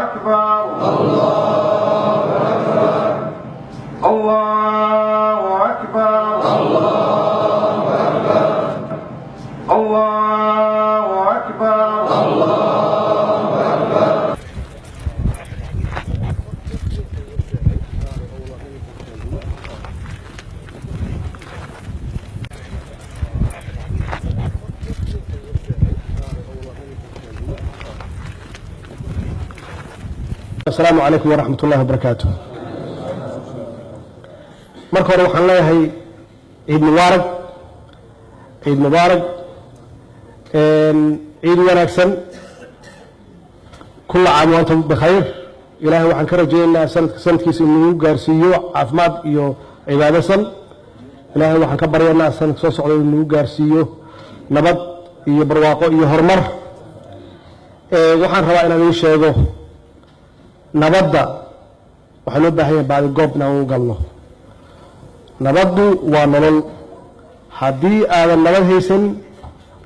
أكبر الله أكبر الله أكبر السلام عليكم ورحمة الله وبركاته. مركور وحنا لها عيد مبارك عيد مبارك عيد ونكسن كل عام وأنتم بخير. إلهي وحن كرجينا سنة كيس إنه جارسيو عفمات يو عبادة سن. إلهي وحن كبرينا سنة صوص على إنه جارسيو نبض يبرواقو يهرمر وحن رواينا من شيء nabadda waxaa loo baahan yahay baadi goob inaan u galno. nabaddu waa nolol. haddii aadan nabad haysan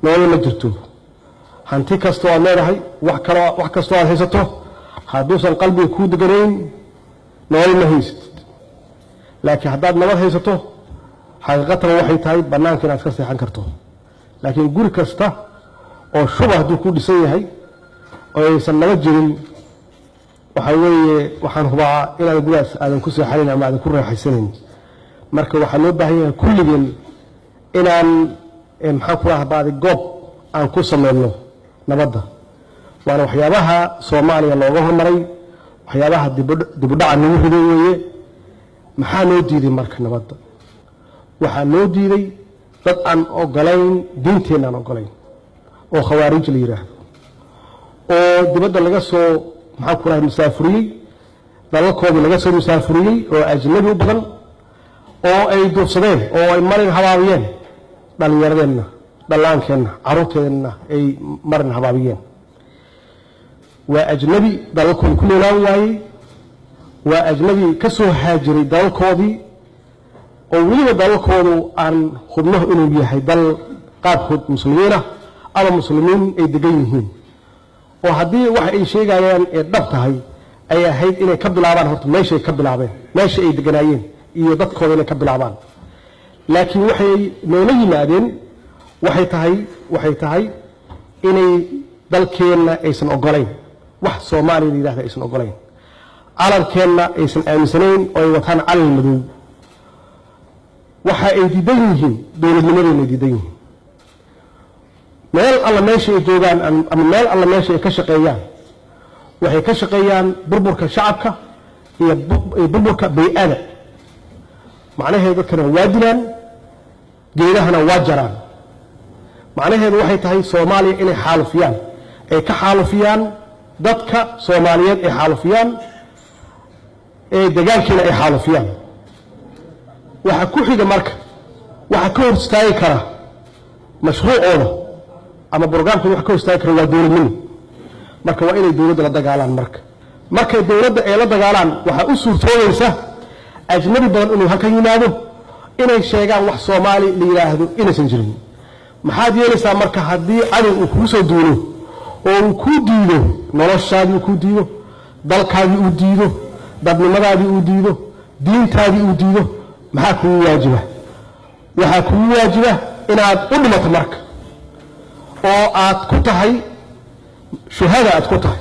nolol ma jirto. hanti kastoo aad leedahay wax kastoo aad haysato hadduusan qalbiga kuu deganayn nolol ma haysatid. laakiin haddaad nabad haysato xaqiiqatan waxay tahay bannaanka inaad ka seexan karto. laakiin guri kasta oo shuba hadduu ku dhisan yahay oo aysan nabad jirin waxa weeye waxaan hubaa inaad gudaas aadan ku seexanin ama aadan ku raaxaysanin. marka waxaa loo baahan yahay kulligeen inaan maxaan ku lahaa baadi goob aan ku sameyno nabadda. waana waxyaabaha soomaaliya looga hormaray, waxyaabaha dibudhaca nagu riday weeye. maxaa loo diiday marka nabadda? waxaa loo diiday dad aan ogolayn diinteenna aan ogolayn oo khawaarij la yidhaahdo oo dibadda laga soo maxaa ku lahay musaafiriyey dalalkoodii laga soo musaafiriyey oo ajnabi u badan oo ay duursadeen oo ay marin habaabiyeen dhallinyaradeenna dhallaankeenna carruurteenna ay marin habaabiyeen. waa ajnabi dalalkoodii ku noolaan waayey. waa ajnabi ka soo haajiray dalalkoodii oo weliba dalalkoodu aan hubno inuu yahay dal qaarkood muslimiinah ama muslimiin ay degan yihiin oo haddii wax ay sheegayaan ee dhab tahay ay ahayd inay ka bilaabaan horta meeshay ka bilaabeen, meesha ay deganaayeen iyo dadkooda inay ka bilaabaan. laakiin waxay noola yimaadeen waxay tahay inay dalkeenna aysan ogolayn wax Soomaaliya la yiraahdo aysan ogolayn. calankeenna aysan aaminsanayn oo ay wataan calan madow. waxa ay diidan yihiin dowladnimadeena diidan yihiin. meel alla meesha ay joogaan ama meel alla meesha ay ka shaqeeyaan waxay ka shaqeeyaan burburka shacabka iyo burburka bay'ada. macnaheedu dadkana waa dilaan, geedahana waa jaraan. macnaheedu waxay tahay Soomaaliya inay xaalufiyaan, ay ka xaalufiyaan dadka Soomaaliyeed ay xaalufiyaan ee deegaankeena ay xaalufiyaan. waxa ku xiga marka waxa ka hor istaagi kara mashruucooda ama barnaamijka wax ka istaagi kara waa dowladnimo. marka waa inay dowladda la dagaalaan. markay dowladda ay la dagaalaan waxa u suurtoobaysa ajnabi badan inuu halkan yimaado inay sheegaan wax Soomaali la yiraahdo inaysan jirin. maxaad yeelaysaa marka haddii cadow uu kugu soo duulo oo uu ku diido noloshaadii ku diido, dalkaadii uu diido, dadnimadaadii uu diido, diintaadii uu diido? maxaa kugu waajiba? waxaa kugu waajiba inaad u dhimato marka oo aad ku tahay shuhada, aad ku tahay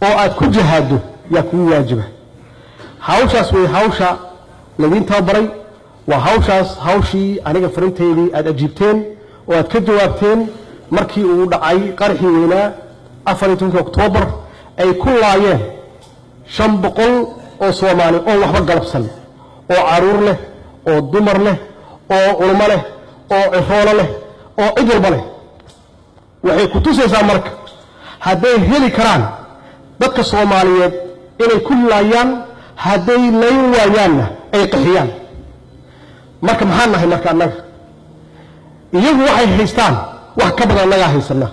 oo aad ku jihaado yaa kugu waajiba. hawshaas way hawsha laydin tababaray. waa hawshii aniga farinteedii aad ajiibteen oo aad ka jawaabteen markii uu dhacay qarxii weynaa 24 Oktoobar ay ku laayeen 500 oo Soomaali oo waxba galabsan, oo caruur leh, oo dumar leh, oo culimo leh, oo ciroolo leh, oo cid walba leh. waxay ku tusaysaa marka hadday heli karaan dadka Soomaaliyeed inay ku laayaan, hadday layn waayaanna ay qaxiyaan. marka maxaan nahay marka annaga? iyagu waxay haystaan wax ka badan annaga haysana.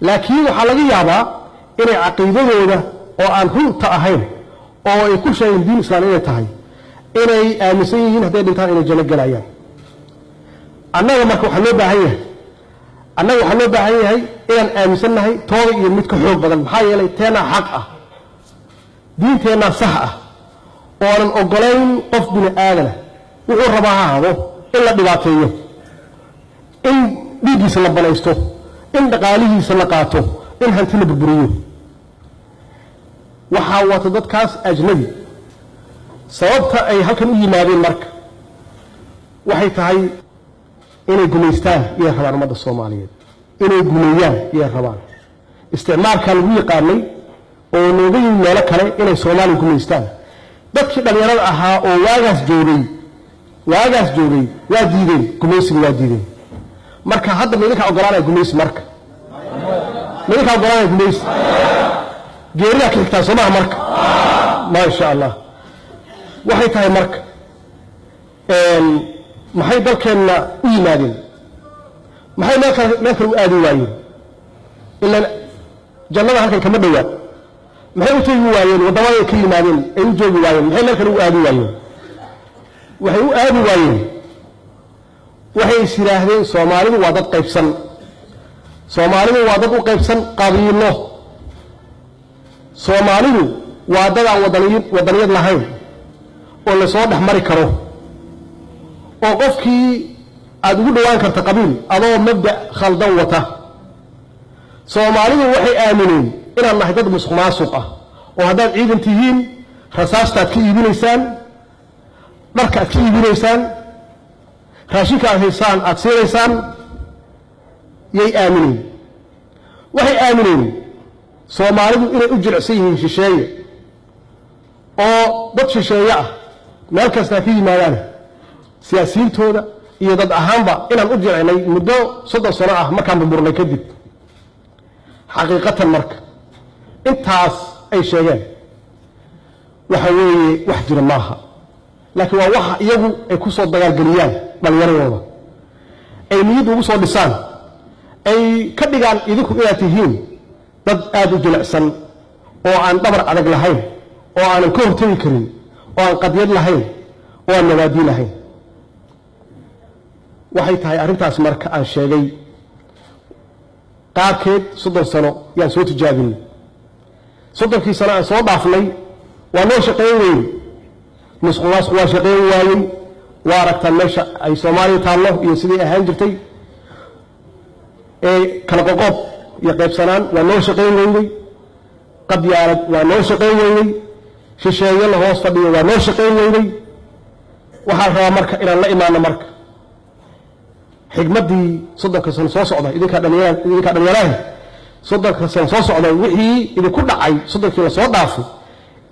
laakiin waxaa laga yaabaa inay caqiidadooda oo aan runta ahayn oo ay ku sheegeen diin islaam inay tahay inay aaminsan yihiin hadday dhintaan inay janno galayaan. annaga marka waxaa loo baahan yahay inaan aaminsannahay tooda iyo mid ka xoog badan. maxaa yeelay teena xaq ah diinteenna sax ah oo aan ogolayn qof bini aadana wuxuu rabaa ha hado in la dhibaateeyo in dhiiggiisa la banaysto in dhaqaalihiisa la qaato in hanti la burburiyo waxaa wata dadkaas ajnabi sababta ay halkan u yimaadeen marka waxay tahay inay gumaystaan iyo rabaan ummadda Soomaaliyeed inay gumeeyaan iyo rabaan isticmaalka lagu yaqaanay oo nooga yimid meelo kale inay Soomaaliya gumaystaan dadkii dhalinyarada ahaa oo waagaas joogay waa diideen gumaysiga waa diideen marka hadda midinka ogolaanay gumaysi marka midinka ogolaanay gumaysi geerida ka xigtaa Soomaaliya marka ma sha Allah waxay tahay marka maxay dalkeena u yimaadeen maxay meelka u aadi waayeen illa jannada halkan kama dhawaa maxay u tagi waayeen wadamada ka yimaadeen ay u joogi waayeen maxay meelka u aadi waayeen waxay u aadi waayeen waxay isiraahdeen Soomaalidu waa dad qaybsan Soomaalidu waa dad u qaybsan qabiilo Soomaalidu waa dad aan wadaniyad lahayn oo la soo dhaxmari karo oo qofkii aad ugu dhawaan karta qabiil adoo mabda khaldan wata Soomaalidu waxay aamineen inaan nahay dad musuqmaasuq ah oo haddaad ciidan tihiin rasaastaad ka iibinaysaan marka aad ka iibinaysaan raashinka aad haysaan aad siinaysaan yay aamineen waxay aamineen Soomaalidu inay u jilicsan yihiin shisheeye oo dad shisheeye ah meel kasta ka yimaadaan siyaasiyiintooda iyo dad ahaanba inaan u jilcinay muddo 30 sano ah markaan burburnay kadib xaqiiqatan marka intaas ay sheegeen waxa weeye wax jira maaha laakiin waa waxa iyagu ay ku soo dagaalgeliyaan dhalinyaradooda ay niyad ugu soo dhisaan ay ka dhigaan idinku inaad tihiin dad aad u jilicsan oo aan dhabar adag lahayn oo aan ka hortagi karin oo aan qadiyad lahayn oo aan nabaadi lahayn waxay tahay arintaas marka aan sheegay qaarkeed 30 sano yaan soo tijaabin 30kii sano aan soo dhaafnay waa noo shaqeeyay مسخواس واشقين وايي واركت المشا أي سومالي تالله يسدي أهان جرتي كلا قوقب يقيب سنان ونو شقين ويني قد يارد ونو شقين ويني شيشايا الله وصفدي ونو شقين ويني وحالها مركة إلى الله إيمان مركة حكمتي صدق سن صوص عضا إذا كان يراه صدق سن صوص عضا وحي إذا كل عي صدق كلا صوت ضعفه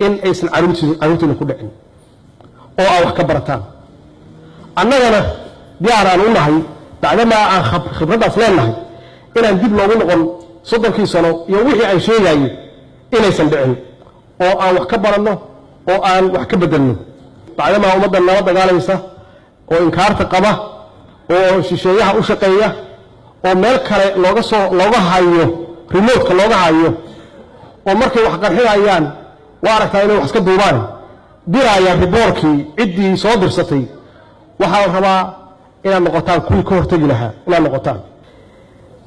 إن أيسن عروتي كل عين أو كبرتان أنا ديار أنا نهي بعدما عن خبرة فلان نهي إن نجيب لو نقول صدق كي سنة يوحي عن شيء جاي إن أيسن بعين أو كبرنا أو أن وحكبدنا بعدما أمد الله قال يسا وإنكار تقبه وشيشيها وشقية وملك لوجه هايو ريموت كلوجه هايو ومركي وحقر حيا أيان وارك تاني وحسك دوبان درايا ريبوركي عدي صادر ستي وحاول ربا إلى النقطان كل كور تجلها إلى النقطان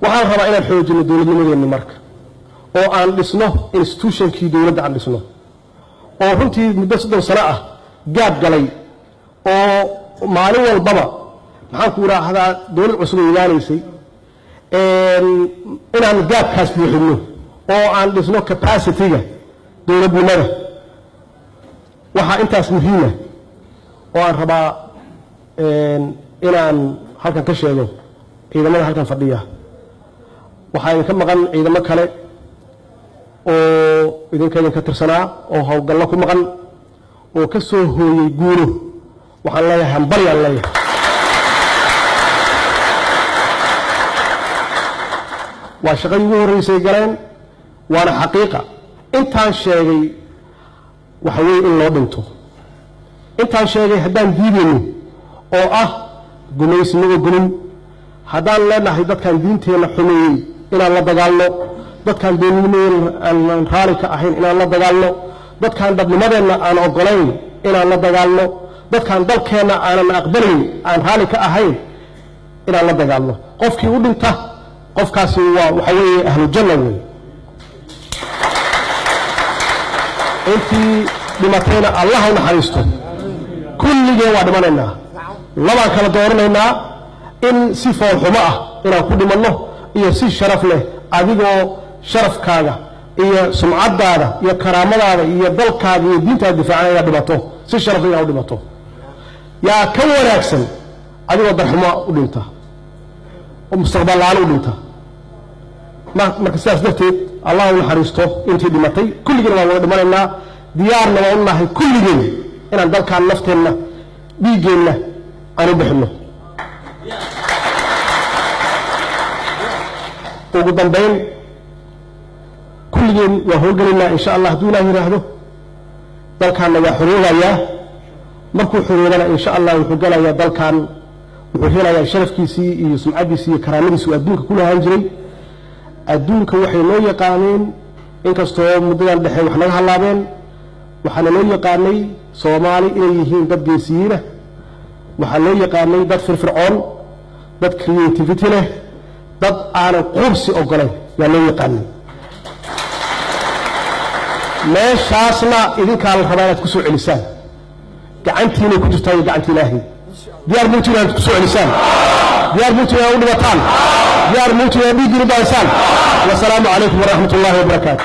وحاول ربا إلى الحوج إن الدولة من المرك أو عن لسنه institution كي دولة عن لسنه أو هنتي مدرسة صناعة جاب جلي أو معلومة البابا محاكورة هذا دولة عصر يلانيسي إن عن جاب كاس بيحمله أو عن لسنه capacity دولة بمرة waxaa intaas muhiima oo aan rabaa inaan halkan ka sheego ciidamada halkan fadhiya waxaa ka maqan ciidamo kale oo idinka tirsanaa oo hawlgallo ku maqan oo ka soo hooyay guuro waxaan leeyahay hambal aan leeyahay waa shaqadii ugu horreysay galeen waana xaqiiqa intaan sheegay وحوي إن لا بنته أنت عن شيء هدان دينه أو جنيس نو جنون هدان لنا هيدات كان دينته محمي إن الله دجاله دات كان دينين الخالق أحين إن الله دجاله دات كان دبل مدن أنا أقولين إن الله دجاله دات كان دل كنا أنا أقبلين عن خالق أحين إن الله دجاله قف كي ودنته قف كاسي وحوي أهل الجنة intii dhimatayna allah u naxariisto kulligeen waa dhimanaynaa labaan kala dooranaynaa in si foolxumo ah inaan ku dhimanno iyo si sharaf leh adigoo sharafkaaga iyo sumcadaada iyo karaamadaada iyo dalkaaga iyo diintaada difaacana inaad dhimato si sharaf inaad u dhimato yaa ka wanaagsan adigoo darxumo u dhinta oo mustaqbal la'aan u dhinta marka sidaas darteed allah u naxariisto intii dhimatay kulligeen waan wada dhimanaynaa diyaarna waan u nahay kulligeen inaan dalkaan nafteenna dhiiggeenna aan u bixinno ugu dambayn kulligeen waa howlgelaynaa insha allah hadduu ilaah yidhaahdo dalkaanna waa xoroobayaa markuu xoroobana insha allah wuxuu gelayaa dalkan wuxuu helayaa sharafkiisii iyo sumcadiisii iyo karaamadiisii uu adduunka ku lahaan jiray adduunka waxay noo yaqaaneen inkastoo muddadan dhexe wax naga hallaabeen waxaana loo yaqaanay soomaali inay yihiin dad geesiyiina waxaa loo yaqaanay dad firfircoon dad creativity leh dad aanan quursi ogolayn yaa loo yaqaanay meeshaasna idinkaa la rabaa inaad ku soo celisaan gacantiinay ku jirtaa iyo gacanta ilaahay diyaar muutu inaad ku soo celisaan diyaar muutu inaad u dhimataan diyaar muutu inaad dhiiggii u dahaysaan wasalaamu calaykum waraxmat ullaahi wabarakaatu